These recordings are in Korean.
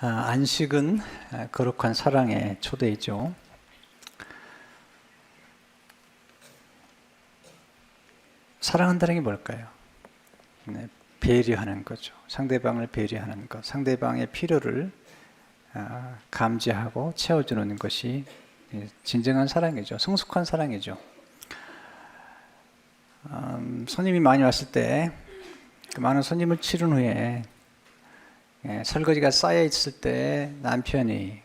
안식은 거룩한 사랑의 초대이죠. 사랑한다는 게 뭘까요? 배려하는 거죠. 상대방을 배려하는 것, 상대방의 필요를 감지하고 채워주는 것이 진정한 사랑이죠. 성숙한 사랑이죠. 손님이 많이 왔을 때 그 많은 손님을 치른 후에 설거지가 쌓여 있을 때 남편이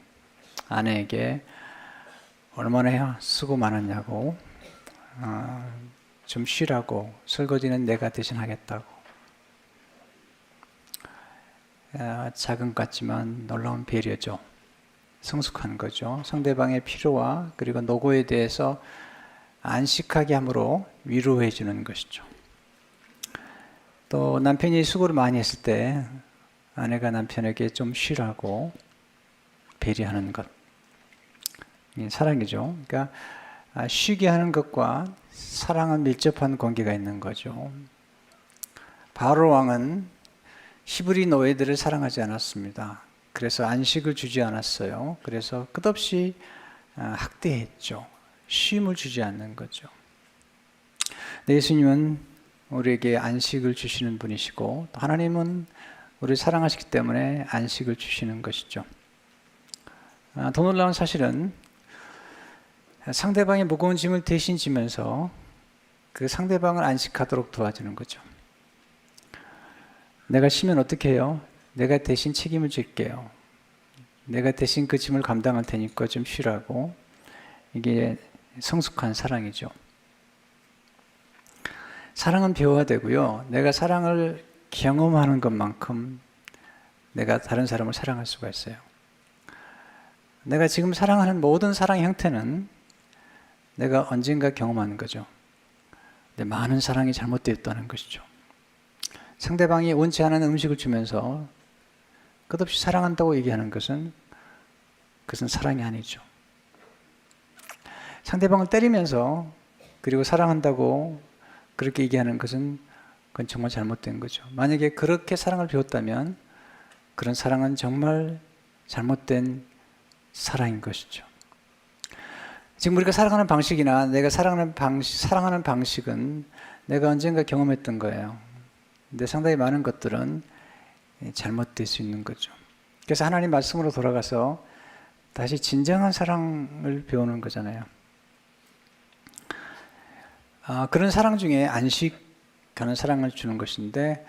아내에게 얼마나 수고 많았냐고, 좀 쉬라고, 설거지는 내가 대신 하겠다고. 작은 것 같지만 놀라운 배려죠. 성숙한 거죠. 상대방의 필요와 그리고 노고에 대해서 안식하게 함으로 위로해 주는 것이죠. 또 남편이 수고를 많이 했을 때 아내가 남편에게 좀 쉬라고 배려하는 것, 사랑이죠. 그러니까 쉬게 하는 것과 사랑은 밀접한 관계가 있는 거죠. 바로 왕은 히브리 노예들을 사랑하지 않았습니다. 그래서 안식을 주지 않았어요. 그래서 끝없이 학대했죠. 쉼을 주지 않는 거죠. 예수님은 우리에게 안식을 주시는 분이시고, 하나님은 우리를 사랑하시기 때문에 안식을 주시는 것이죠. 더 놀라운 사실은 상대방의 무거운 짐을 대신 지면서 그 상대방을 안식하도록 도와주는 거죠. 내가 쉬면 어떻게 해요? 내가 대신 책임을 질게요. 내가 대신 그 짐을 감당할 테니까 좀 쉬라고. 이게 성숙한 사랑이죠. 사랑은 배워야 되고요. 내가 사랑을 경험하는 것만큼 내가 다른 사람을 사랑할 수가 있어요. 내가 지금 사랑하는 모든 사랑의 형태는 내가 언젠가 경험하는 거죠. 근데 많은 사랑이 잘못되었다는 것이죠. 상대방이 원치 않은 음식을 주면서 끝없이 사랑한다고 얘기하는 것은 그것은 사랑이 아니죠. 상대방을 때리면서 그리고 사랑한다고 그렇게 얘기하는 것은 그건 정말 잘못된 거죠. 만약에 그렇게 사랑을 배웠다면 그런 사랑은 정말 잘못된 사랑인 것이죠. 지금 우리가 살아가는 방식이나 내가 사랑하는 방식은 내가 언젠가 경험했던 거예요. 근데 상당히 많은 것들은 잘못될 수 있는 거죠. 그래서 하나님 말씀으로 돌아가서 다시 진정한 사랑을 배우는 거잖아요. 그런 사랑 중에 안식하는 사랑을 주는 것인데,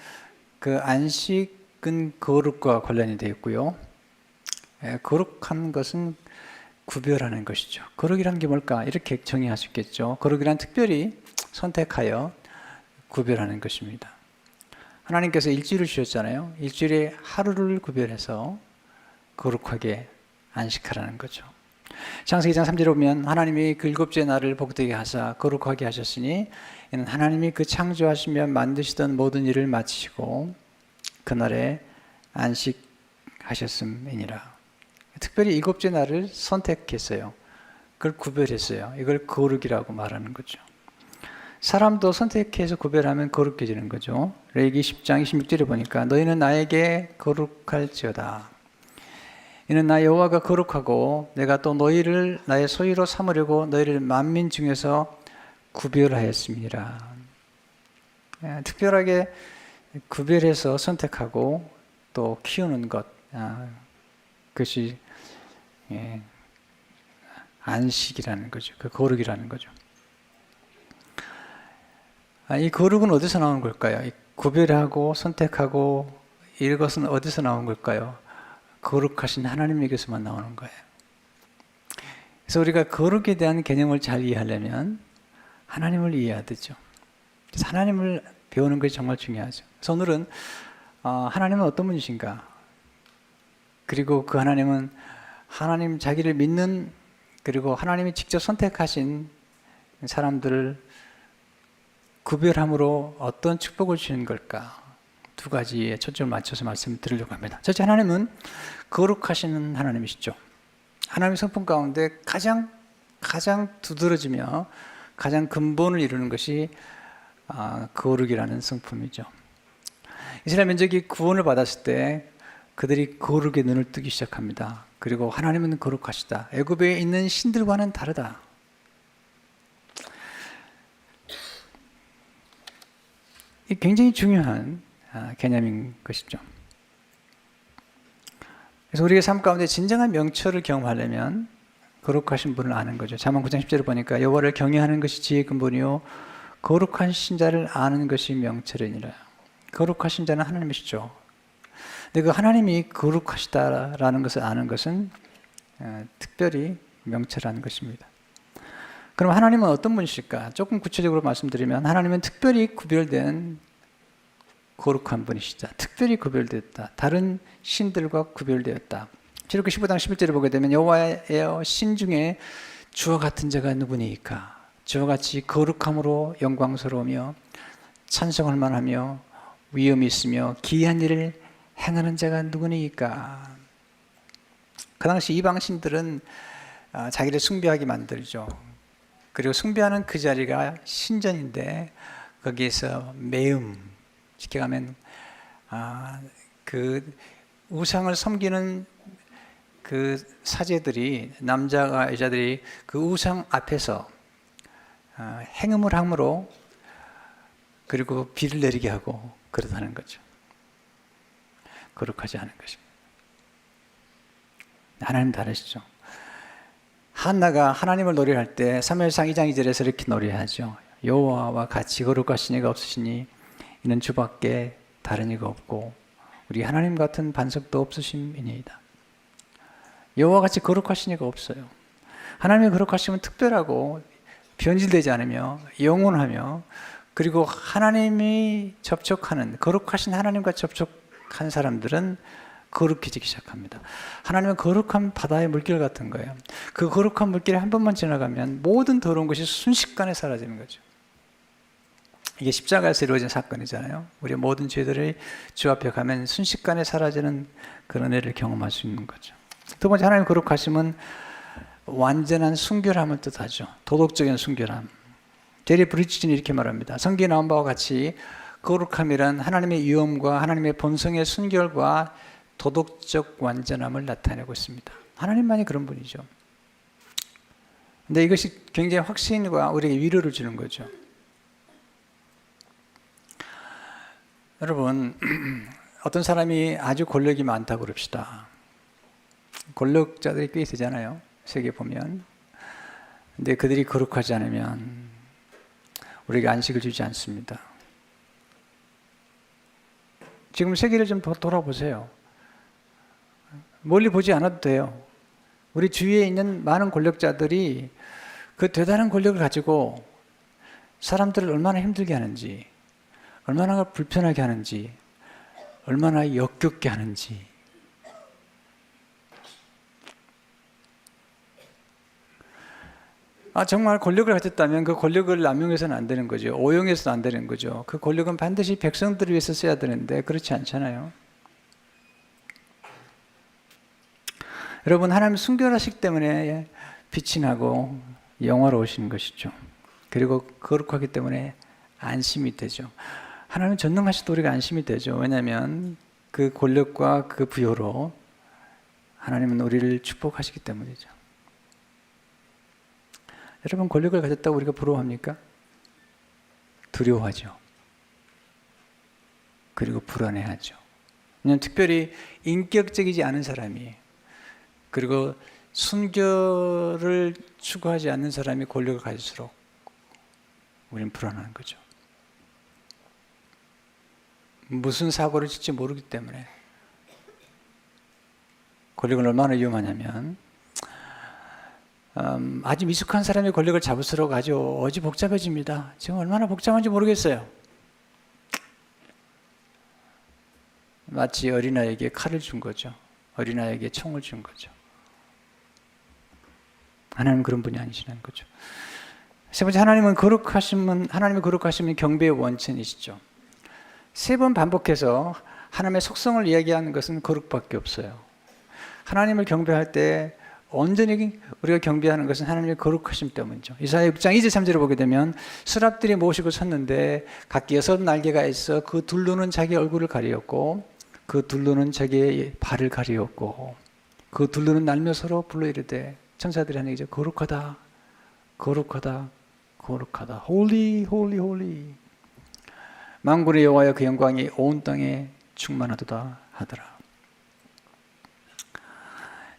그 안식은 거룩과 관련이 되어 있고요. 거룩한 것은 구별하는 것이죠. 거룩이란 게 뭘까? 이렇게 정의할 수 있겠죠. 거룩이란 특별히 선택하여 구별하는 것입니다. 하나님께서 일주일을 주셨잖아요. 일주일에 하루를 구별해서 거룩하게 안식하라는 거죠. 창세기 2장 3절에 보면 하나님이 그 일곱째 날을 복되게 하사 거룩하게 하셨으니 이는 하나님이 그 창조하시며 만드시던 모든 일을 마치시고 그날에 안식하셨음이니라. 특별히 일곱째 날을 선택했어요. 그걸 구별했어요. 이걸 거룩이라고 말하는 거죠. 사람도 선택해서 구별하면 거룩해지는 거죠. 레위기 10장 26절에 보니까 너희는 나에게 거룩할지어다. 이는 나 여호와가 거룩하고 내가 또 너희를 나의 소유로 삼으려고 너희를 만민 중에서 구별하였습니다. 특별하게 구별해서 선택하고 또 키우는 것, 그것이 안식이라는 거죠. 그 거룩이라는 거죠. 이 거룩은 어디서 나오는 걸까요? 이 구별하고 선택하고 이것은 어디서 나온 걸까요? 거룩하신 하나님에게서만 나오는 거예요. 그래서 우리가 거룩에 대한 개념을 잘 이해하려면 하나님을 이해해야 되죠. 그래서 하나님을 배우는 것이 정말 중요하죠. 그래서 오늘은 하나님은 어떤 분이신가? 그리고 그 하나님은 하나님 자기를 믿는, 그리고 하나님이 직접 선택하신 사람들을 구별함으로 어떤 축복을 주시는 걸까? 두 가지에 초점을 맞춰서 말씀을 드리려고 합니다. 첫째, 하나님은 거룩하시는 하나님이시죠. 하나님의 성품 가운데 가장 두드러지며 가장 근본을 이루는 것이 거룩이라는 성품이죠. 이스라엘 민족이 구원을 받았을 때 그들이 거룩의 눈을 뜨기 시작합니다. 그리고 하나님은 거룩하시다. 애굽에 있는 신들과는 다르다. 이 굉장히 중요한 개념인 것이죠. 그래서 우리의 삶 가운데 진정한 명철을 경험하려면 거룩하신 분을 아는 거죠. 잠언 9장 10절을 보니까 여호와를 경외하는 것이 지혜의 근본이요 거룩한 신자를 아는 것이 명철이니라. 거룩하신 자는 하나님이시죠. 근데 그 하나님이 거룩하시다라는 것을 아는 것은 특별히 명철한 것입니다. 그럼 하나님은 어떤 분이실까? 조금 구체적으로 말씀드리면 하나님은 특별히 구별된 거룩한 분이시다. 특별히 구별되었다. 다른 신들과 구별되었다. 출애굽기 15장 11절을 보게 되면 여호와의 신 중에 주와 같은 자가 누구니까? 주와 같이 거룩함으로 영광스러우며 찬송할 만하며 위엄이 있으며 기이한 일을 행하는 자가 누구니까? 그 당시 이방 신들은 자기를 숭배하게 만들죠. 그리고 숭배하는 그 자리가 신전인데 거기에서 매음, 쉽게 가면 그 우상을 섬기는 그 사제들이, 남자가 여자들이 그 우상 앞에서 행음을 함으로 그리고 비를 내리게 하고 그러다는 거죠. 거룩하지 않은 것입니다. 하나님 다르시죠. 한나가 하나님을 노래할 때 사무엘상 2장 2절에서 이렇게 노래하죠. 여호와와 같이 거룩하신 이가 없으시니 이는 주밖에 다른 이가 없고 우리 하나님 같은 반석도 없으심이니이다. 여호와 같이 거룩하신 이가 없어요. 하나님의 거룩하심은 특별하고 변질되지 않으며 영원하며 그리고 하나님이 접촉하는 거룩하신 하나님과 접촉한 사람들은 거룩해지기 시작합니다. 하나님은 거룩한 바다의 물길 같은 거예요. 그 거룩한 물길에 한 번만 지나가면 모든 더러운 것이 순식간에 사라지는 거죠. 이게 십자가에서 이루어진 사건이잖아요. 우리 모든 죄들이 주 앞에 가면 순식간에 사라지는 그런 애를 경험할 수 있는 거죠. 두 번째, 하나님 거룩하심은 완전한 순결함을 뜻하죠. 도덕적인 순결함. 제리 브리치진이 이렇게 말합니다. 성경에 나온 바와 같이 거룩함이란 하나님의 위엄과 하나님의 본성의 순결과 도덕적 완전함을 나타내고 있습니다. 하나님만이 그런 분이죠. 근데 이것이 굉장히 확신과 우리에게 위로를 주는 거죠. 여러분, 어떤 사람이 아주 권력이 많다고 그럽시다. 권력자들이 꽤 되잖아요. 세계 보면. 근데 그들이 거룩하지 않으면 우리에게 안식을 주지 않습니다. 지금 세계를 좀 돌아보세요. 멀리 보지 않아도 돼요. 우리 주위에 있는 많은 권력자들이 그 대단한 권력을 가지고 사람들을 얼마나 힘들게 하는지, 얼마나 불편하게 하는지, 얼마나 역겹게 하는지. 정말 권력을 가졌다면 그 권력을 남용해서는 안 되는 거죠. 오용해서는 안 되는 거죠. 그 권력은 반드시 백성들을 위해서 써야 되는데 그렇지 않잖아요. 여러분, 하나님 순결하시기 때문에 빛이 나고 영화로우신 것이죠. 그리고 거룩하기 때문에 안심이 되죠. 하나님 전능하시도 우리가 안심이 되죠. 왜냐하면 그 권력과 그 부여로 하나님은 우리를 축복하시기 때문이죠. 여러분, 권력을 가졌다고 우리가 부러워합니까? 두려워하죠. 그리고 불안해하죠. 왜냐하면 특별히 인격적이지 않은 사람이, 그리고 순결을 추구하지 않는 사람이 권력을 가질수록 우리는 불안한 거죠. 무슨 사고를 칠지 모르기 때문에. 권력은 얼마나 위험하냐면 아주 미숙한 사람이 권력을 잡을수록 아주 복잡해집니다. 지금 얼마나 복잡한지 모르겠어요. 마치 어린아이에게 칼을 준 거죠. 어린아이에게 총을 준 거죠. 하나님은 그런 분이 아니시는 거죠. 세 번째, 하나님의 거룩하심은 경배의 원천이시죠. 세 번 반복해서 하나님의 속성을 이야기하는 것은 거룩밖에 없어요. 하나님을 경배할 때 온전히 우리가 경배하는 것은 하나님의 거룩하심 때문이죠. 이사야 6장 2절 3절을 보게 되면 스랍들이 모시고 섰는데 각기 6 날개가 있어 그 둘로는 자기 얼굴을 가리었고 그 둘로는 자기의 발을 가리었고 그 둘로는 날며 서로 불러 이르되 천사들이 하는 얘기죠. 거룩하다, 거룩하다, 거룩하다. Holy, holy, holy. 만군의 여호와여 그 영광이 온 땅에 충만하도다 하더라.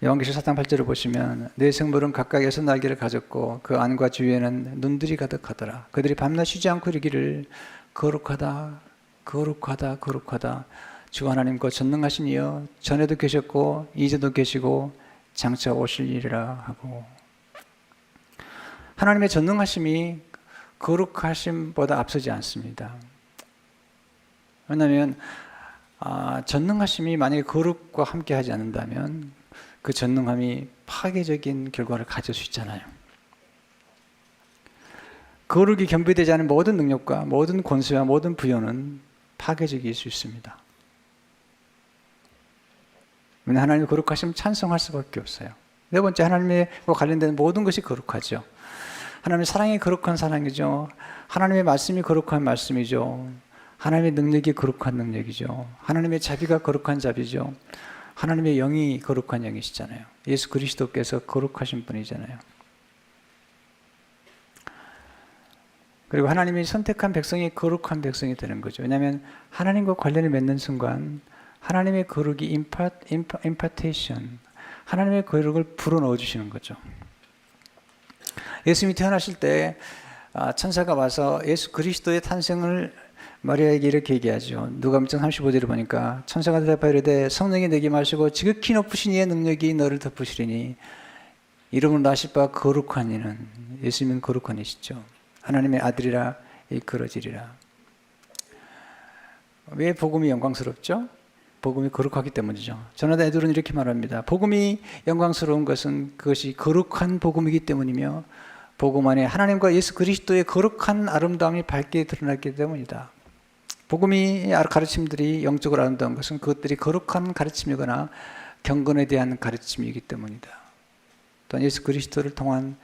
요한계시록 4장 8절을 보시면 내 생물은 각각 6날개를 가졌고 그 안과 주위에는 눈들이 가득하더라. 그들이 밤낮 쉬지 않고 이르기를 거룩하다, 거룩하다, 거룩하다. 주 하나님 그 전능하신 이여 전에도 계셨고 이제도 계시고 장차 오실 일이라 하고. 하나님의 전능하심이 거룩하심보다 앞서지 않습니다. 왜냐하면 전능하심이 만약에 거룩과 함께 하지 않는다면 그 전능함이 파괴적인 결과를 가질 수 있잖아요. 거룩이 겸비되지 않은 모든 능력과 모든 권세와 모든 부여는 파괴적일 수 있습니다. 왜냐하면 하나님의 거룩하심을 찬송할 수밖에 없어요. 네 번째, 하나님과 관련된 모든 것이 거룩하죠. 하나님의 사랑이 거룩한 사랑이죠. 하나님의 말씀이 거룩한 말씀이죠. 하나님의 능력이 거룩한 능력이죠. 하나님의 자비가 거룩한 자비죠. 하나님의 영이 거룩한 영이시잖아요. 예수 그리스도께서 거룩하신 분이잖아요. 그리고 하나님이 선택한 백성이 거룩한 백성이 되는 거죠. 왜냐하면 하나님과 관련을 맺는 순간 하나님의 거룩이 임파테이션, 하나님의 거룩을 불어넣어 주시는 거죠. 예수님이 태어나실 때 천사가 와서 예수 그리스도의 탄생을 마리아에게 이렇게 얘기하죠. 누가복음 35절을 보니까 천사가 대답하여 이르되 성령이 내게 마시고 지극히 높으신 이의 능력이 너를 덮으시리니 이름으로 나실 바 거룩한 이는, 예수님은 거룩한 이시죠. 하나님의 아들이라 일컬어지리라. 왜 복음이 영광스럽죠? 복음이 거룩하기 때문이죠. 전하다 애들은 이렇게 말합니다. 복음이 영광스러운 것은 그것이 거룩한 복음이기 때문이며 복음 안에 하나님과 예수 그리스도의 거룩한 아름다움이 밝게 드러났기 때문이다. 복음이 가르침들이 영적으로 아름다운 것은 그것들이 거룩한 가르침이거나 경건에 대한 가르침이기 때문이다. 또한 예수 그리스도를 통한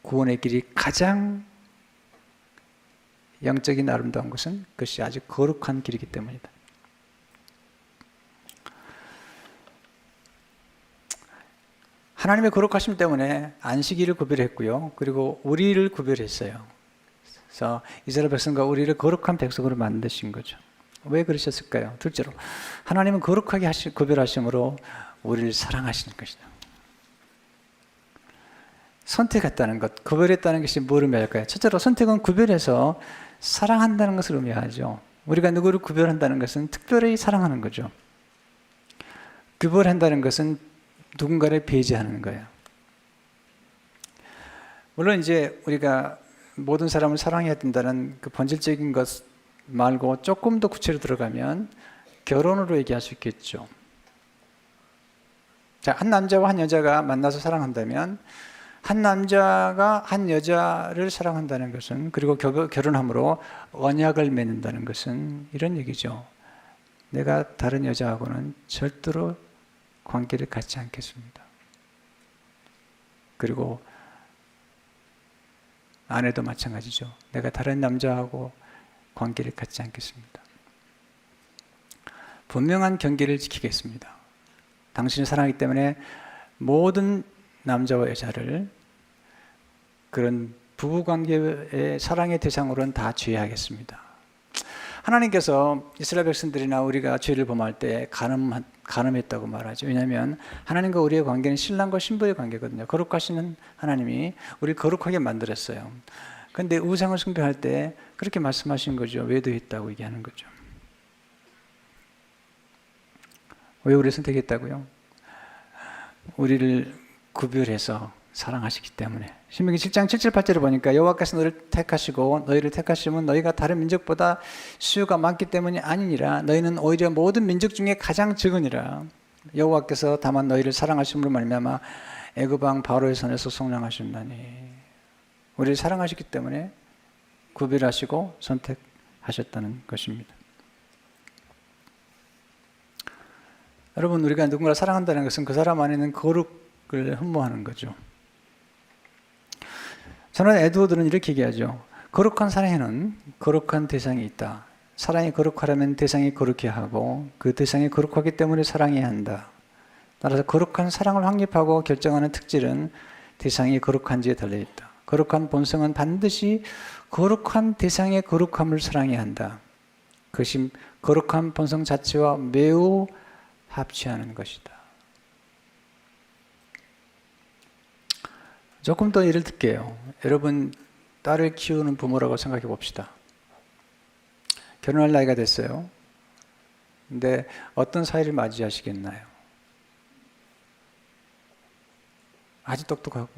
구원의 길이 가장 영적인 아름다운 것은 그것이 아주 거룩한 길이기 때문이다. 하나님의 거룩하심 때문에 안식일을 구별했고요. 그리고 우리를 구별했어요. 그래서 이스라엘 백성과 우리를 거룩한 백성으로 만드신 거죠. 왜 그러셨을까요? 둘째로 하나님은 거룩하게 구별하심으로 우리를 사랑하시는 것이다. 선택했다는 것, 구별했다는 것이 뭐를 의미할까요? 첫째로 선택은 구별해서 사랑한다는 것을 의미하죠. 우리가 누구를 구별한다는 것은 특별히 사랑하는 거죠. 구별한다는 것은 누군가를 배제하는 거예요. 물론 이제 우리가 모든 사람을 사랑해야 된다는 그 본질적인 것 말고 조금 더 구체로 들어가면 결혼으로 얘기할 수 있겠죠. 자, 한 남자와 한 여자가 만나서 사랑한다면 한 남자가 한 여자를 사랑한다는 것은, 그리고 결혼함으로 언약을 맺는다는 것은 이런 얘기죠. 내가 다른 여자하고는 절대로 관계를 갖지 않겠습니다. 그리고 아내도 마찬가지죠. 내가 다른 남자하고 관계를 갖지 않겠습니다. 분명한 경계를 지키겠습니다. 당신을 사랑하기 때문에 모든 남자와 여자를 그런 부부관계의 사랑의 대상으로는 다 제외하겠습니다. 하나님께서 이스라엘 백성들이나 우리가 죄를 범할 때 간음했다고 말하죠. 왜냐하면 하나님과 우리의 관계는 신랑과 신부의 관계거든요. 거룩하시는 하나님이 우리를 거룩하게 만들었어요. 그런데 우상을 숭배할 때 그렇게 말씀하신 거죠. 외도했다고 얘기하는 거죠. 왜 우리를 선택했다고요? 우리를 구별해서 사랑하시기 때문에. 신명기 7장 7절 8절을 보니까 여호와께서 너를 택하시고 너희를 택하심은 너희가 다른 민족보다 수요가 많기 때문이 아니니라. 너희는 오히려 모든 민족 중에 가장 적으니라. 여호와께서 다만 너희를 사랑하심으로 말미암아 애굽 왕 바로의 손에서 속량하셨나니. 우리를 사랑하시기 때문에 구별하시고 선택하셨다는 것입니다. 여러분, 우리가 누군가를 사랑한다는 것은 그 사람 안에 있는 거룩을 흠모하는 거죠. 저는 에드워드는 이렇게 얘기하죠. 거룩한 사랑에는 거룩한 대상이 있다. 사랑이 거룩하려면 대상이 거룩해야 하고 그 대상이 거룩하기 때문에 사랑해야 한다. 따라서 거룩한 사랑을 확립하고 결정하는 특질은 대상이 거룩한지에 달려있다. 거룩한 본성은 반드시 거룩한 대상의 거룩함을 사랑해야 한다. 그것이 거룩한 본성 자체와 매우 합치하는 것이다. 조금 더 예를 들게요. 여러분 딸을 키우는 부모라고 생각해 봅시다. 결혼할 나이가 됐어요. 근데 어떤 사이를 맞이하시겠나요? 아주 똑똑하고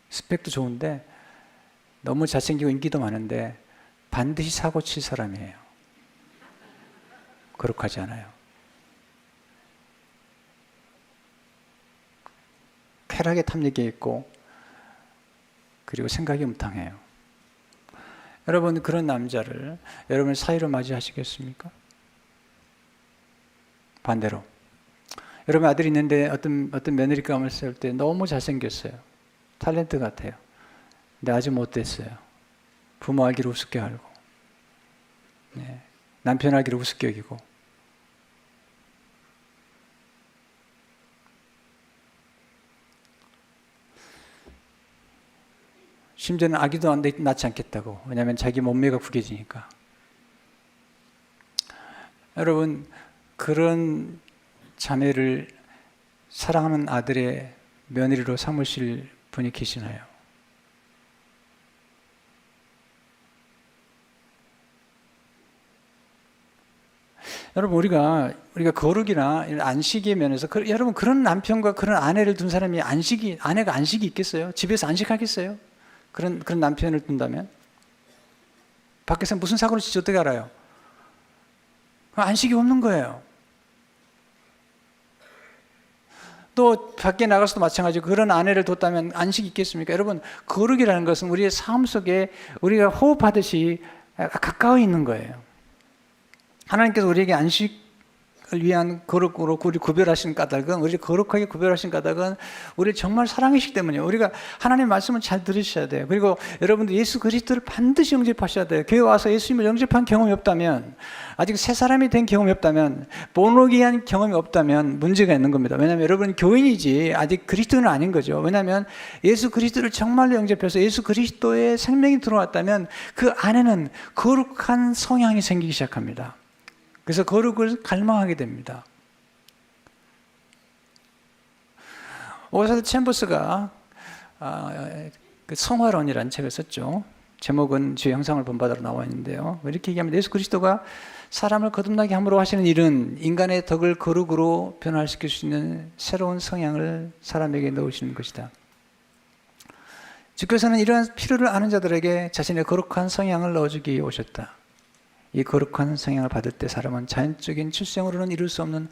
스펙도 좋은데 너무 잘생기고 인기도 많은데 반드시 사고 칠 사람이에요. 거룩하지 않아요. 쾌락에 탐닉해 있고 그리고 생각이 음탕해요. 여러분 그런 남자를 여러분 사이로 맞이하시겠습니까? 반대로 여러분 아들이 있는데 어떤 며느리감을 세울 때 너무 잘생겼어요. 탤런트 같아요. 근데 아직 못 됐어요. 부모 알기를 우습게 알고 네. 남편 알기를 우습게 여기고 심지어는 아기도 낳지 않겠다고. 왜냐하면 자기 몸매가 구겨지니까. 여러분 그런 자매를 사랑하는 아들의 며느리로 삼으실 분이 계시나요? 여러분 우리가 거룩이나 안식의 면에서 여러분 그런 남편과 그런 아내를 둔 사람이 아내가 안식이 있겠어요? 집에서 안식하겠어요? 그런 남편을 둔다면? 밖에서 무슨 사고를 칠지 어떻게 알아요? 안식이 없는 거예요. 또 밖에 나가서도 마찬가지고 그런 아내를 뒀다면 안식이 있겠습니까? 여러분 거룩이라는 것은 우리의 삶 속에 우리가 호흡하듯이 가까워 있는 거예요. 하나님께서 우리에게 안식을 위한 거룩으로 우리 구별하신 까닭은 우리를 거룩하게 구별하신 까닭은 우리를 정말 사랑하시기 때문이에요. 우리가 하나님의 말씀을 잘 들으셔야 돼요. 그리고 여러분들 예수 그리스도를 반드시 영접하셔야 돼요. 교회 와서 예수님을 영접한 경험이 없다면 아직 새 사람이 된 경험이 없다면 본어기한 경험이 없다면 문제가 있는 겁니다. 왜냐하면 여러분 교인이지 아직 그리스도는 아닌 거죠. 왜냐하면 예수 그리스도를 정말로 영접해서 예수 그리스도의 생명이 들어왔다면 그 안에는 거룩한 성향이 생기기 시작합니다. 그래서 거룩을 갈망하게 됩니다. 오사드 챔버스가 그 성화론이라는 책을 썼죠. 제목은 제 영상을 본바다로 나와 있는데요. 이렇게 얘기하면 예수 그리스도가 사람을 거듭나게 함으로 하시는 일은 인간의 덕을 거룩으로 변화시킬 수 있는 새로운 성향을 사람에게 넣으시는 것이다. 주께서는 이러한 필요를 아는 자들에게 자신의 거룩한 성향을 넣어주기 위해 오셨다. 이 거룩한 성향을 받을 때 사람은 자연적인 출생으로는 이룰 수 없는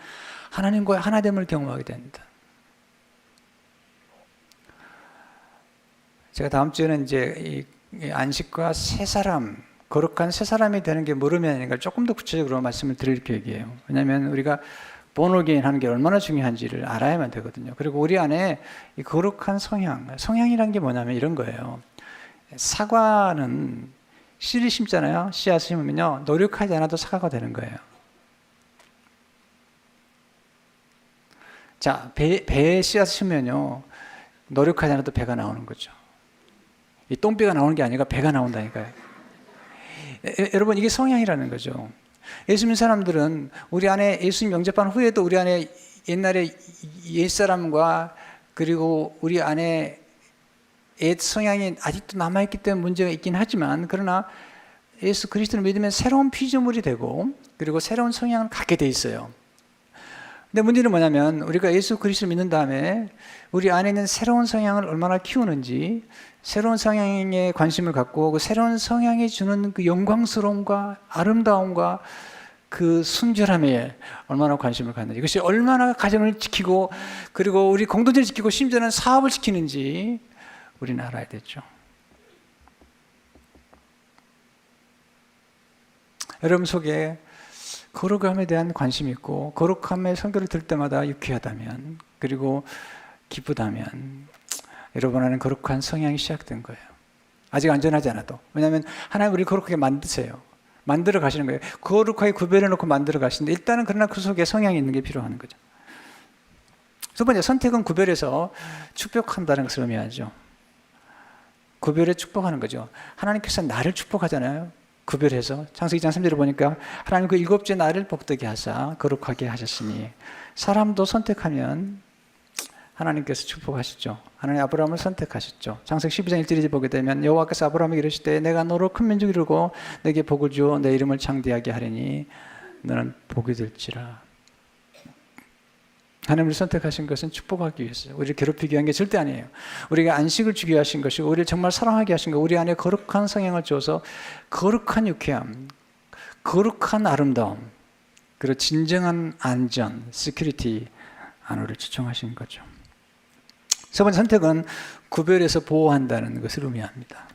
하나님과의 하나됨을 경험하게 됩니다. 제가 다음 주에는 이제 이 안식과 새 사람, 거룩한 새 사람이 되는 게 뭐냐니까 조금 더 구체적으로 말씀을 드릴 계획이에요. 왜냐하면 우리가 본어게인 하는 게 얼마나 중요한지를 알아야만 되거든요. 그리고 우리 안에 이 거룩한 성향이란 게 뭐냐면 이런 거예요. 사과는 씨를 심잖아요. 씨앗을 심으면요 노력하지 않아도 사과가 되는 거예요. 자, 배에 씨앗을 심으면요 노력하지 않아도 배가 나오는 거죠. 이 똥배가 나오는 게 아니라 배가 나온다니까요. 여러분 이게 성향이라는 거죠. 예수 믿는 사람들은 우리 안에 예수님 영접한 후에도 우리 안에 옛날에 옛사람과 그리고 우리 안에 옛 성향이 아직도 남아있기 때문에 문제가 있긴 하지만 그러나 예수 그리스도를 믿으면 새로운 피조물이 되고 그리고 새로운 성향을 갖게 돼 있어요. 근데 문제는 뭐냐면 우리가 예수 그리스도를 믿는 다음에 우리 안에 있는 새로운 성향을 얼마나 키우는지 새로운 성향에 관심을 갖고 그 새로운 성향이 주는 그 영광스러움과 아름다움과 그 순결함에 얼마나 관심을 갖는지 이것이 얼마나 가정을 지키고 그리고 우리 공동체를 지키고 심지어는 사업을 지키는지 우리는 알아야 되죠. 여러분 속에 거룩함에 대한 관심이 있고 거룩함의 설교를 들을 때마다 유쾌하다면 그리고 기쁘다면 여러분 안에는 거룩한 성향이 시작된 거예요. 아직 안전하지 않아도. 왜냐하면 하나님 우리를 거룩하게 만드세요. 만들어 가시는 거예요. 거룩하게 구별해 놓고 만들어 가시는데 일단은 그러나 그 속에 성향이 있는 게 필요한 거죠. 두 번째, 선택은 구별해서 축복한다는 것을 의미하죠. 구별해 축복하는 거죠. 하나님께서 나를 축복하잖아요. 구별해서. 창세기 2장 3절을 보니까 하나님 그 일곱째 날을 복되게 하사 거룩하게 하셨으니, 사람도 선택하면 하나님께서 축복하시죠. 하나님 아브라함을 선택하셨죠. 창세기 12장 1절에 보게 되면 여호와께서 아브라함에게 이르시되 내가 너로 큰 민족이 이루고 내게 복을 주어 내 이름을 창대하게 하리니 너는 복이 될지라. 하나님을 선택하신 것은 축복하기 위해서요. 우리를 괴롭히기 위한 게 절대 아니에요. 우리가 안식을 주기 하신 것이고 우리를 정말 사랑하게 하신 거, 우리 안에 거룩한 성향을 줘서 거룩한 유쾌함, 거룩한 아름다움, 그리고 진정한 안전, 시큐리티 안으로 지정하신 거죠. 세 번째, 선택은 구별해서 보호한다는 것을 의미합니다.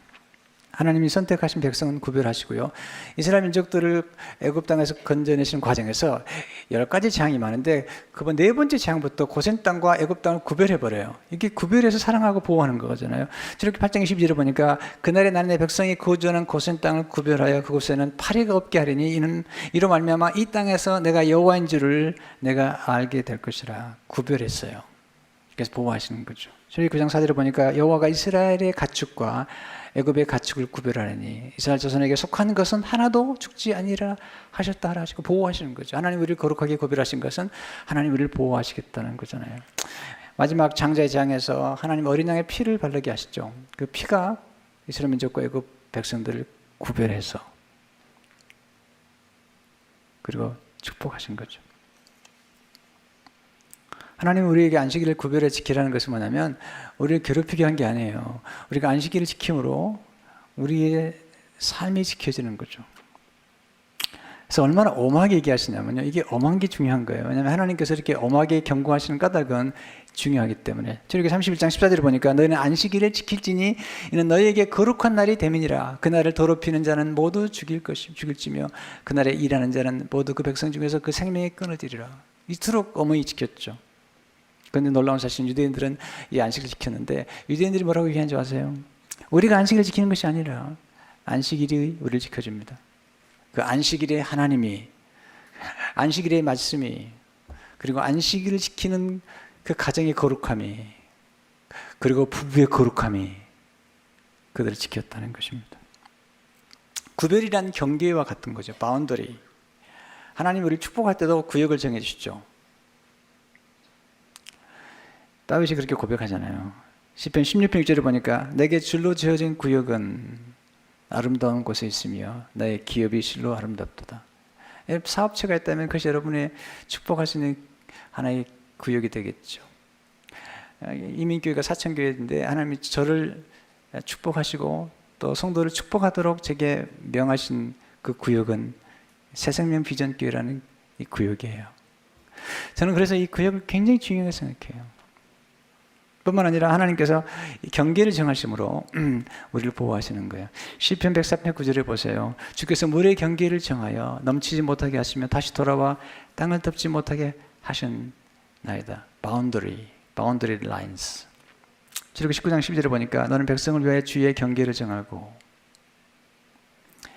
하나님이 선택하신 백성은 구별하시고요. 이스라엘 민족들을 애굽 땅에서 건져내시는 과정에서 10가지 재앙이 많은데 그번 네 번째 재앙부터 고센 땅과 애굽 땅을 구별해버려요. 이게 구별해서 사랑하고 보호하는 거잖아요. 출애굽기 8장 22절에 보니까 그날에 나는 내 백성이 거주하는 고센 땅을 구별하여 그곳에는 파리가 없게 하리니 이로 말미암아 이 땅에서 내가 여호와인 줄을 내가 알게 될 것이라. 구별했어요. 그래서 보호하시는 거죠. 출애굽기 9장 4절에 보니까 여호와가 이스라엘의 가축과 애굽의 가축을 구별하니 이스라엘 자손에게 속한 것은 하나도 죽지 아니라 하셨다 하라 하시고 보호하시는 거죠. 하나님 우리를 거룩하게 구별하신 것은 하나님 우리를 보호하시겠다는 거잖아요. 마지막 장자의 재앙에서 하나님 어린 양의 피를 바르게 하시죠. 그 피가 이스라엘 민족과 애굽 백성들을 구별해서 그리고 축복하신 거죠. 하나님은 우리에게 안식일을 구별해 지키라는 것은 뭐냐면 우리를 괴롭히게 한 게 아니에요. 우리가 안식일을 지킴으로 우리의 삶이 지켜지는 거죠. 그래서 얼마나 엄하게 얘기하시냐면요. 이게 엄한 게 중요한 거예요. 왜냐하면 하나님께서 이렇게 엄하게 경고하시는 까닭은 중요하기 때문에. 출애굽기 31장 14절을 보니까 너희는 안식일을 지킬지니 이는 너희에게 거룩한 날이 됨이니라. 그날을 더럽히는 자는 모두 죽일지며 그날에 일하는 자는 모두 그 백성 중에서 그 생명이 끊어지리라. 이토록 엄히 지켰죠. 그런데 놀라운 사실은 유대인들은 이 안식을 지켰는데 유대인들이 뭐라고 얘기하는 줄 아세요? 우리가 안식일을 지키는 것이 아니라 안식일이 우리를 지켜줍니다. 그 안식일의 하나님이, 안식일의 말씀이, 그리고 안식일을 지키는 그 가정의 거룩함이, 그리고 부부의 거룩함이 그들을 지켰다는 것입니다. 구별이란 경계와 같은 거죠. 바운더리. 하나님 우리를 축복할 때도 구역을 정해 주시죠. 다윗이 그렇게 고백하잖아요. 시편 16편 6절을 보니까 내게 줄로 지어진 구역은 아름다운 곳에 있으며 나의 기업이 실로 아름답도다. 사업체가 있다면 그것이 여러분의 축복할 수 있는 하나의 구역이 되겠죠. 이민교회가 사천교회인데 하나님이 저를 축복하시고 또 성도를 축복하도록 제게 명하신 그 구역은 새생명 비전교회라는 이 구역이에요. 저는 그래서 이 구역을 굉장히 중요하게 생각해요. 뿐만 아니라 하나님께서 경계를 정하심으로 우리를 보호하시는 거예요. 시편 104편 9절에 보세요. 주께서 물의 경계를 정하여 넘치지 못하게 하시며 다시 돌아와 땅을 덮지 못하게 하셨나이다. boundary lines. 출애굽기 19장 12절에 보니까 너는 백성을 위하여 주의 경계를 정하고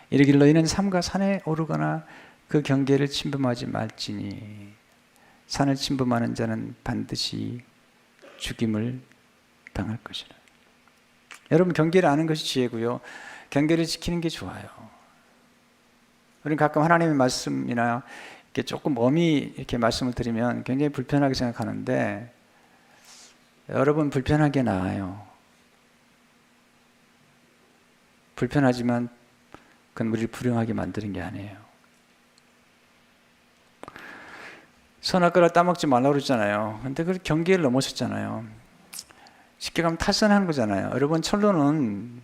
이르기를 너희는 삼가 산에 오르거나 그 경계를 침범하지 말지니 산을 침범하는 자는 반드시 죽임을 당할 것이라. 여러분 경계를 아는 것이 지혜고요. 경계를 지키는 게 좋아요. 우리는 가끔 하나님의 말씀이나 이렇게 조금 엄히 이렇게 말씀을 드리면 굉장히 불편하게 생각하는데 여러분 불편하게 나아요. 불편하지만 그건 우리를 불행하게 만드는 게 아니에요. 선악과를 따먹지 말라고 그러잖아요. 근데 그 경계를 넘어섰잖아요. 쉽게 가면 탈선한 거잖아요. 여러분 철로는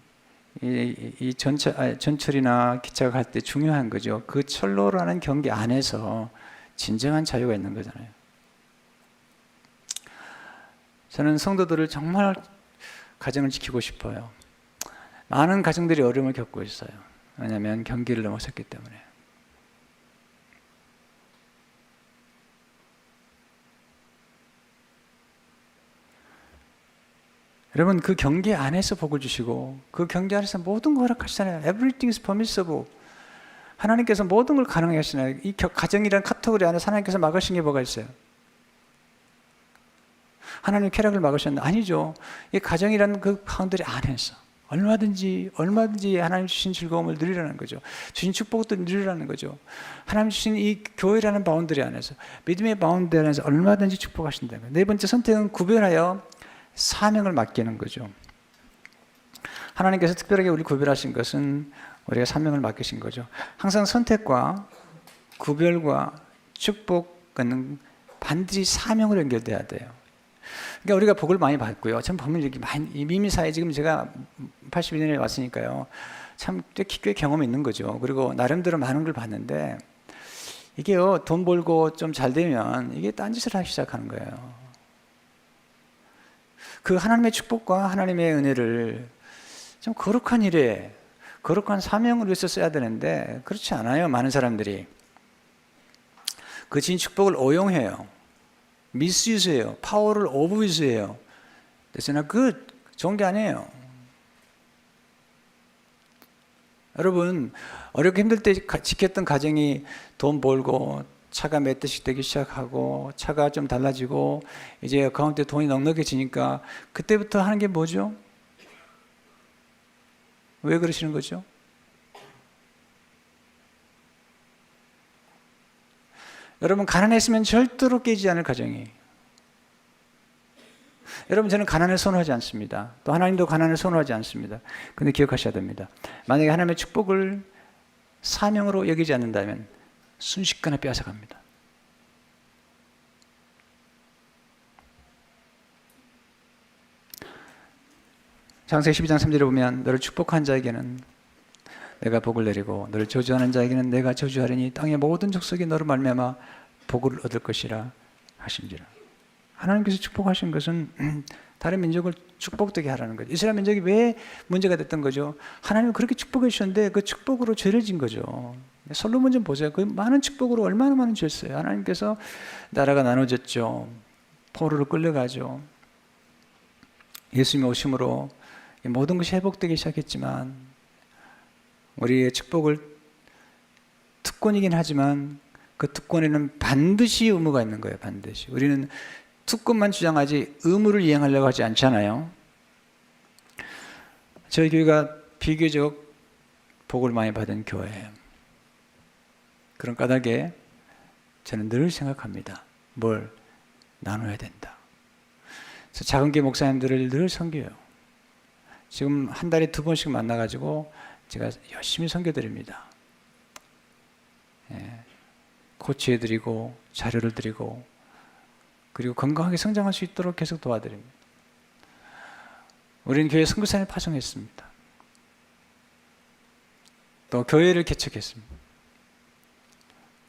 이 전철이나 기차가 갈 때 중요한 거죠. 그 철로라는 경계 안에서 진정한 자유가 있는 거잖아요. 저는 성도들을 정말 가정을 지키고 싶어요. 많은 가정들이 어려움을 겪고 있어요. 왜냐하면 경계를 넘어섰기 때문에. 여러분 그 경계 안에서 복을 주시고 그 경계 안에서 모든 거 허락하시잖아요. Everything is permissible. 하나님께서 모든 걸 가능하게 하시나요? 이 가정이라는 카테고리 안에 하나님께서 막으신 게 뭐가 있어요? 하나님 쾌락을 막으셨나? 아니죠. 이 가정이라는 그 바운더리 안에서 얼마든지 하나님 주신 즐거움을 누리라는 거죠. 주신 축복도 누리라는 거죠. 하나님 주신 이 교회라는 바운더리 안에서, 믿음의 바운더리 안에서 얼마든지 축복하신다는 거예요. 네 번째 선택은 구별하여 사명을 맡기는 거죠. 하나님께서 특별하게 우리 구별하신 것은 우리가 사명을 맡기신 거죠. 항상 선택과 구별과 축복은 반드시 사명으로 연결돼야 돼요. 그러니까 우리가 복을 많이 받고요. 참 보면 이렇게 많이, 이 미미사에 지금 제가 82년에 왔으니까요. 참 꽤 경험이 있는 거죠. 그리고 나름대로 많은 걸 봤는데, 이게요, 돈 벌고 좀 잘 되면 이게 딴짓을 하기 시작하는 거예요. 그 하나님의 축복과 하나님의 은혜를 좀 거룩한 일에, 거룩한 사명을 위해서 써야 되는데, 그렇지 않아요. 많은 사람들이. 그 진 축복을 오용해요. 미스유스해요. 파워를 오버유스해요. That's not good. 좋은 게 아니에요. 여러분, 어렵게 힘들 때 지켰던 가정이 돈 벌고 차가 몇 대씩 되기 시작하고 차가 좀 달라지고 이제 어카운트에 돈이 넉넉해지니까 그때부터 하는 게 뭐죠? 왜 그러시는 거죠? 여러분, 가난했으면 절대로 깨지지 않을 가정이. 여러분, 저는 가난을 선호하지 않습니다. 또 하나님도 가난을 선호하지 않습니다. 근데 기억하셔야 됩니다. 만약에 하나님의 축복을 사명으로 여기지 않는다면 순식간에 빼앗아갑니다. 창세기 12장 3절에 보면 너를 축복한 자에게는 내가 복을 내리고 너를 저주하는 자에게는 내가 저주하리니 땅의 모든 족속이 너로 말미암아 복을 얻을 것이라 하심지라. 하나님께서 축복하신 것은 다른 민족을 축복되게 하라는 거죠. 이스라엘 민족이 왜 문제가 됐던 거죠? 하나님은 그렇게 축복해 주셨는데 그 축복으로 죄를 진 거죠. 솔로몬 좀 보세요. 그 많은 축복으로 얼마나 많은 죄를 했어요. 하나님께서 나라가 나눠졌죠. 포로로 끌려가죠. 예수님이 오심으로 모든 것이 회복되기 시작했지만 우리의 축복을 특권이긴 하지만 그 특권에는 반드시 의무가 있는 거예요. 반드시. 우리는 특권만 주장하지 의무를 이행하려고 하지 않잖아요. 저희 교회가 비교적 복을 많이 받은 교회예요. 그런 까닭에 저는 늘 생각합니다. 뭘 나눠야 된다. 그래서 작은 교회 목사님들을 늘 섬겨요. 지금 한 달에 2번씩 만나가지고 제가 열심히 섬겨드립니다. 예, 코치해드리고 자료를 드리고 그리고 건강하게 성장할 수 있도록 계속 도와드립니다. 우리는 교회 선교사를 파송했습니다. 또 교회를 개척했습니다.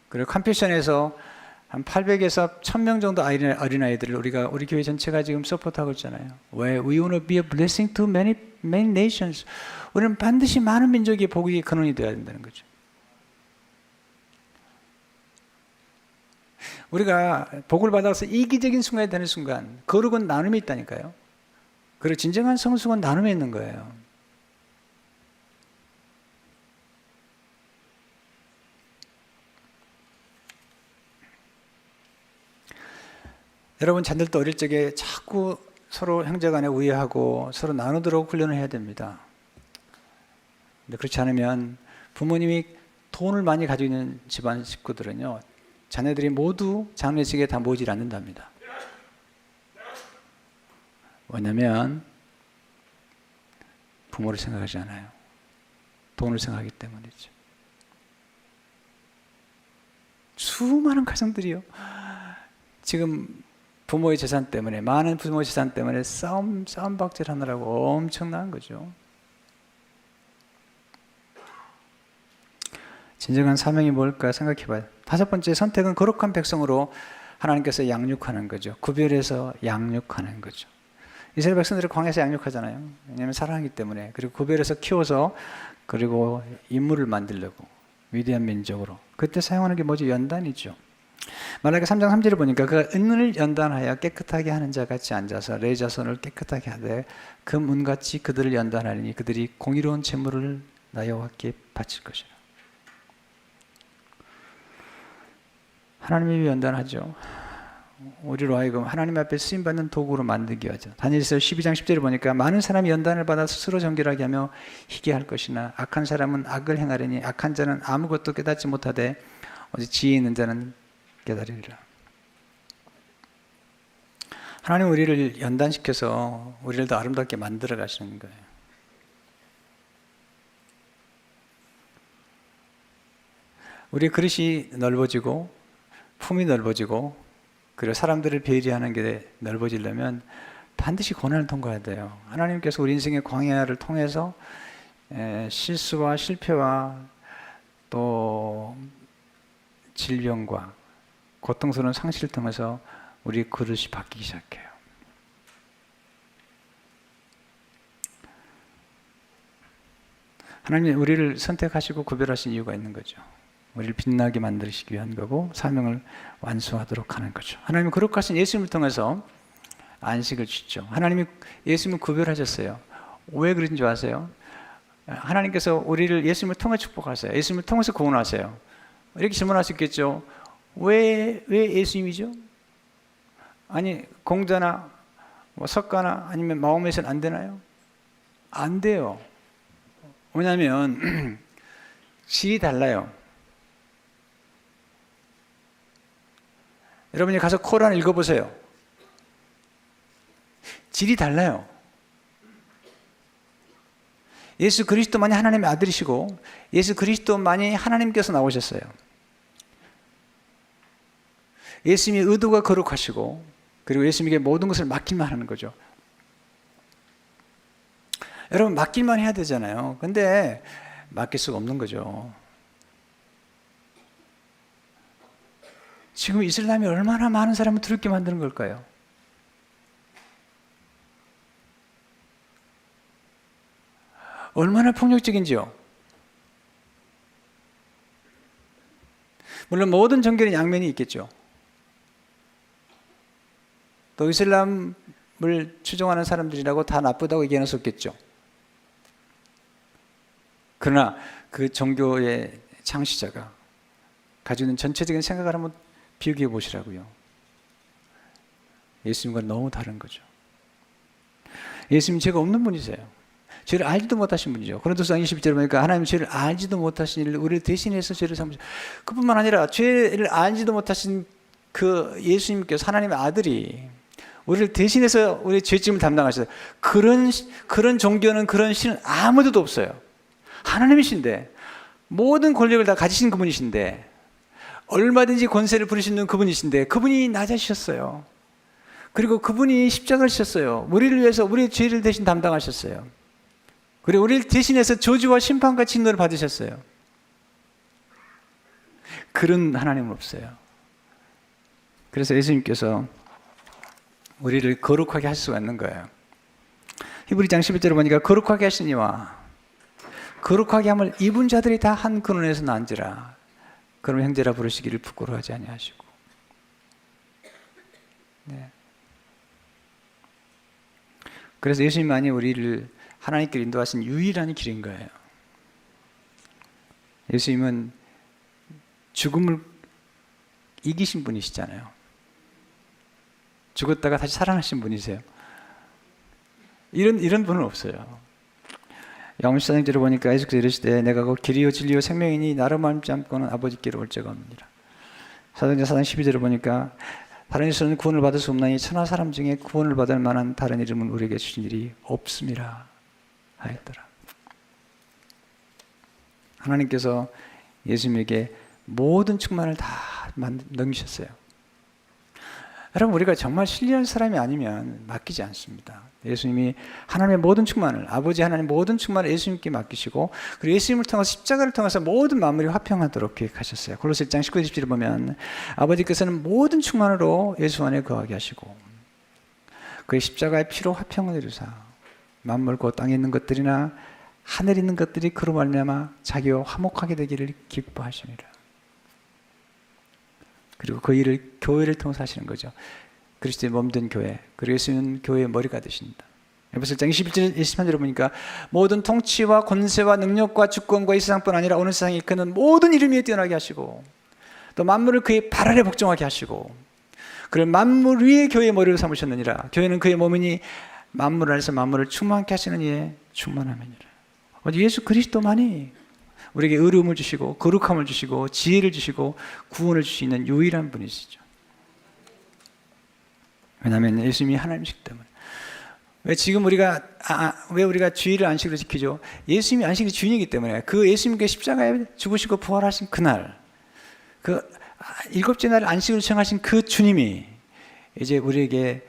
그리고 컴패션에서 한 800에서 1000명 정도 어린아이들을 우리 교회 전체가 지금 서포트하고 있잖아요. 왜? We want to be a blessing to many nations. 우리는 반드시 많은 민족의 복의 근원이 되어야 된다는 거죠. 우리가 복을 받아서 이기적인 순간이 되는 순간, 거룩은 나눔에 있다니까요. 그리고 진정한 성숙은 나눔에 있는 거예요. 여러분, 자녀들도 어릴 적에 자꾸 서로 형제간에 우애하고 서로 나누도록 훈련을 해야 됩니다. 근데 그렇지 않으면 부모님이 돈을 많이 가지고 있는 집안 식구들은요, 자녀들이 모두 장례식에 다 모이질 않는답니다. 왜냐하면 부모를 생각하지 않아요. 돈을 생각하기 때문이죠. 수많은 가정들이요, 지금 부모의 재산 때문에, 많은 부모의 재산 때문에 싸움박질 하느라고 엄청난 거죠. 진정한 사명이 뭘까 생각해 봐요. 5번째 선택은 거룩한 백성으로 하나님께서 양육하는 거죠. 구별해서 양육하는 거죠. 이스라엘 백성들을 광야에서 양육하잖아요. 왜냐하면 사랑하기 때문에. 그리고 구별해서 키워서 그리고 인물을 만들려고 위대한 민족으로. 그때 사용하는 게 뭐죠? 연단이죠. 말라기 3장 3절을 보니까 그가 은을 연단하여 깨끗하게 하는 자 같이 앉아서 레위 자손을 깨끗하게 하되 그 문같이 그들을 연단하리니 그들이 공의로운 제물을 나 여호와께 바칠 것이라. 하나님이 연단하죠. 우리로 하여금 하나님 앞에 쓰임받는 도구로 만들기 위하죠. 다니엘서 12장 10절을 보니까 많은 사람이 연단을 받아 스스로 정결하게 하며 희게 할 것이나 악한 사람은 악을 행하려니 악한 자는 아무것도 깨닫지 못하되 오직 지혜 있는 자는 깨달으리라. 하나님 우리를 연단시켜서 우리를 더 아름답게 만들어 가시는 거예요. 우리의 그릇이 넓어지고 품이 넓어지고 그리고 사람들을 배려하는 게 넓어지려면 반드시 고난을 통과해야 돼요. 하나님께서 우리 인생의 광야를 통해서 실수와 실패와 또 질병과 고통스러운 상실을 통해서 우리 그릇이 바뀌기 시작해요. 하나님이 우리를 선택하시고 구별하신 이유가 있는 거죠. 우리를 빛나게 만드시기 위한 거고 사명을 완수하도록 하는 거죠. 하나님은 거룩하신 예수님을 통해서 안식을 주죠. 하나님이 예수님을 구별하셨어요. 왜 그런지 줄 아세요? 하나님께서 우리를 예수님을 통해 축복하세요. 예수님을 통해서 구원하세요. 이렇게 질문할 수 있겠죠. 왜 예수님이죠? 아니 공자나 뭐 석가나 아니면 마호메서는 안 되나요? 안 돼요. 왜냐하면 질이 달라요. 여러분이 가서 코란 읽어보세요. 질이 달라요. 예수 그리스도만이 하나님의 아들이시고 예수 그리스도만이 하나님께서 나오셨어요. 예수님의 의도가 거룩하시고 그리고 예수님에게 모든 것을 맡기만 하는 거죠. 여러분 맡길만 해야 되잖아요. 근데 맡길 수가 없는 거죠. 지금 이슬람이 얼마나 많은 사람을 두렵게 만드는 걸까요? 얼마나 폭력적인지요. 물론 모든 종교는 양면이 있겠죠. 또 이슬람을 추종하는 사람들이라고 다 나쁘다고 얘기할 수 없겠죠. 그러나 그 종교의 창시자가 가지고 있는 전체적인 생각을 한번 비교해 보시라고요. 예수님과 너무 다른 거죠. 예수님 죄가 없는 분이세요. 죄를 알지도 못하신 분이죠. 고린도서 22절에 보니까 하나님 죄를 알지도 못하신 일을 우리를 대신해서 죄를 삼으셨. 그뿐만 아니라 죄를 알지도 못하신 그 예수님께서 하나님의 아들이 우리를 대신해서 우리의 죄짐을 담당하셨어요. 그런 종교는 그런 신은 아무데도 없어요. 하나님이신데 모든 권력을 다 가지신 그분이신데 얼마든지 권세를 부리시는 그분이신데 그분이 낮아지셨어요. 그리고 그분이 십자가를 지셨어요. 우리를 위해서 우리의 죄를 대신 담당하셨어요. 그리고 우리를 대신해서 저주와 심판과 진노를 받으셨어요. 그런 하나님은 없어요. 그래서 예수님께서 우리를 거룩하게 할 수가 있는 거예요. 히브리장 11절에 보니까 거룩하게 하시니와 거룩하게 함을 입은 자들이 다 한 근원에서 난지라. 그럼 형제라 부르시기를 부끄러워하지 아니하시고. 네. 그래서 예수님만이 우리를 하나님께 인도하신 유일한 길인 거예요. 예수님은 죽음을 이기신 분이시잖아요. 죽었다가 다시 살아나신 분이세요. 이런 분은 없어요. 야고보서 4장절을 보니까 예수께서 이르시되 내가 곧 길이요 진리요 생명이니 나로 말미암지 않고는 아버지께로 올 자가 없느니라. 사도행전 4장 12절을 보니까 다른 이서는 구원을 받을 수 없나니 천하 사람 중에 구원을 받을 만한 다른 이름은 우리에게 주신 일이 없음이라 하였더라. 하나님께서 예수님에게 모든 충만을 다 넘기셨어요. 여러분 우리가 정말 신뢰할 사람이 아니면 맡기지 않습니다. 예수님이 하나님의 모든 충만을 아버지 하나님 모든 충만을 예수님께 맡기시고 그리고 예수님을 통해서 십자가를 통해서 모든 만물이 화평하도록 계획하셨어요. 골로새 1장 19절 20절을 보면 아버지께서는 모든 충만으로 예수 안에 거하게 하시고 그의 십자가의 피로 화평을 이루사 만물 곧 땅에 있는 것들이나 하늘에 있는 것들이 그로 말미암아 자기와 화목하게 되기를 기뻐하시니라. 그리고 그 일을 교회를 통해서 하시는 거죠. 그리스도의 몸된 교회. 그리고 예수는 교회의 머리가 되신다. 에베소 1장 21절 23절을 보니까 모든 통치와 권세와 능력과 주권과 이 세상뿐 아니라 어느 세상에 이끄는 모든 이름 위에 뛰어나게 하시고 또 만물을 그의 발 아래 복종하게 하시고 그를 만물 위에 교회의 머리로 삼으셨느니라. 교회는 그의 몸이니 만물 안에서 만물을 충만케 하시는 이의 충만함이니라. 예수 그리스도만이 우리에게 의로움을 주시고 거룩함을 주시고 지혜를 주시고 구원을 주시는 유일한 분이시죠. 왜냐하면 예수님이 하나님이시기 때문에. 왜 지금 우리가 주일을 안식으로 지키죠? 예수님이 안식의 주인이기 때문에 그 예수님께 십자가에 죽으시고 부활하신 그날, 그 일곱째 날 안식으로 정하신 그 주님이 이제 우리에게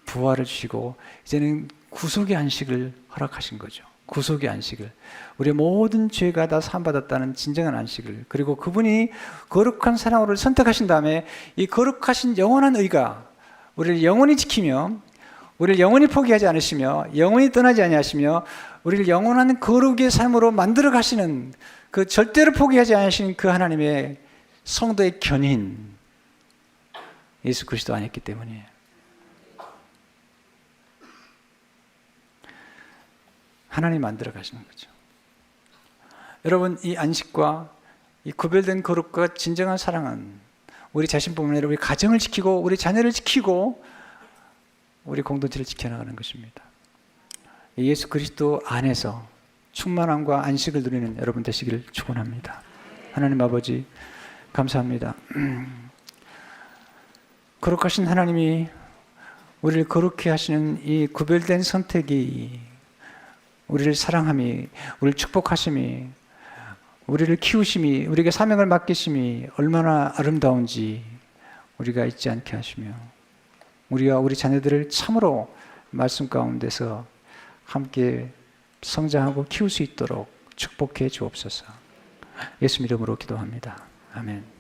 부활을 주시고 이제는 구속의 안식을 허락하신 거죠. 구속의 안식을, 우리의 모든 죄가 다 사함받았다는 진정한 안식을, 그리고 그분이 거룩한 사랑으로 선택하신 다음에 이 거룩하신 영원한 의가 우리를 영원히 지키며 우리를 영원히 포기하지 않으시며 영원히 떠나지 아니하시며 우리를 영원한 거룩의 삶으로 만들어 가시는 그 절대로 포기하지 않으시는 그 하나님의 성도의 견인 예수 그리스도 아니었기 때문이에요. 하나님 만들어 가시는 거죠. 여러분, 이 안식과 이 구별된 거룩과 진정한 사랑은 우리 자신뿐만 아니라 우리 가정을 지키고 우리 자녀를 지키고 우리 공동체를 지켜나가는 것입니다. 예수 그리스도 안에서 충만함과 안식을 누리는 여러분 되시기를 축원합니다. 하나님 아버지 감사합니다. 거룩하신 하나님이 우리를 거룩해 하시는 이 구별된 선택이 우리를 사랑함이, 우리를 축복하심이, 우리를 키우심이, 우리에게 사명을 맡기심이 얼마나 아름다운지 우리가 잊지 않게 하시며 우리와 우리 자녀들을 참으로 말씀 가운데서 함께 성장하고 키울 수 있도록 축복해 주옵소서. 예수 이름으로 기도합니다. 아멘.